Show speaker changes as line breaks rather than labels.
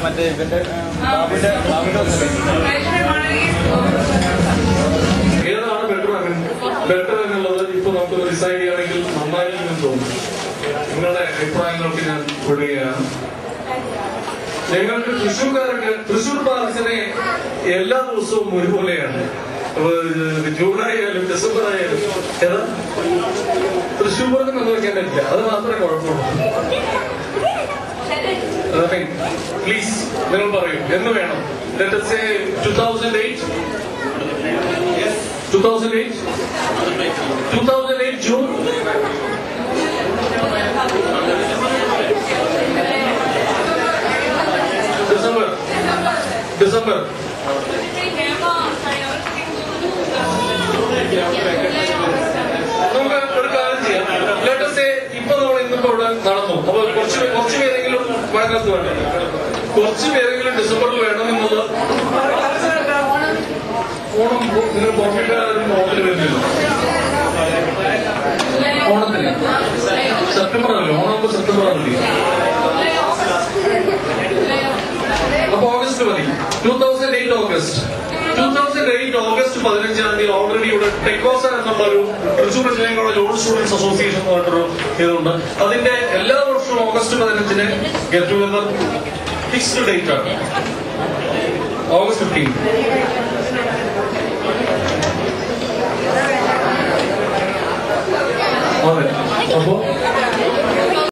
മറ്റേ ഏതാണ് ബെറ്റർ എന്നുള്ളത് ഇപ്പൊ നമുക്ക് ഡിസൈഡ് ചെയ്യുകയാണെങ്കിൽ നന്നായിരിക്കും തോന്നുന്നു. നിങ്ങളുടെ അഭിപ്രായങ്ങൾക്ക് ഞാൻ വിടുകയാണ്. ഞങ്ങൾക്ക് തൃശ്ശൂർ പാർസിനെ എല്ലാ ദിവസവും ഒരുപോലെയാണ്. ജൂൺ ആയാലും ഡിസംബർ ആയാലും ഏതാ തൃശ്ശൂർ പൂരത്തിന് നമ്മൾ വെക്കാൻ പറ്റില്ല. അത് മാത്രമേ കുഴപ്പമുള്ളൂ. പ്ലീസ് നിങ്ങൾ പറയൂ എന്ന് വേണം. Let us say 2008 June. December. നമുക്ക് ഒരു കാര്യം ചെയ്യാം. Let us say ഇപ്പൊ നമ്മൾ ഇന്നിപ്പോ ഇവിടെ നടന്നു. അപ്പൊ കുറച്ച് പേരെങ്കിലും മഴക്കാലത്ത് വേണ്ട, കുറച്ച് പേരെങ്കിലും ഡിസംബറിൽ വേണമെന്നുള്ളത്. ഓണം നിങ്ങൾ പുറമേക്ക് ഓണത്തിന് വരുന്നില്ല. ഓണത്തിന് സെപ്റ്റംബർ ആണല്ലോ. ഓണാകുമ്പോ സെപ്റ്റംബർ ആണല്ലോ. അപ്പൊ ഓഗസ്റ്റ് മതി. 2008 ഓഗസ്റ്റ് 15 ഓൾറെഡി ഇവിടെ ടെക്കോസ എന്നുള്ളൊരു തൃശ്ശൂർ ജില്ലയിലുള്ള ജോൺ സ്റ്റുഡൻസ് അസോസിയേഷൻ എന്ന് പറഞ്ഞൊരു ഇതുണ്ട്. അതിന്റെ എല്ലാ വർഷവും August 15 get together fixed date ആണ്. ഓഗസ്റ്റ് 15. അതെ. അപ്പോ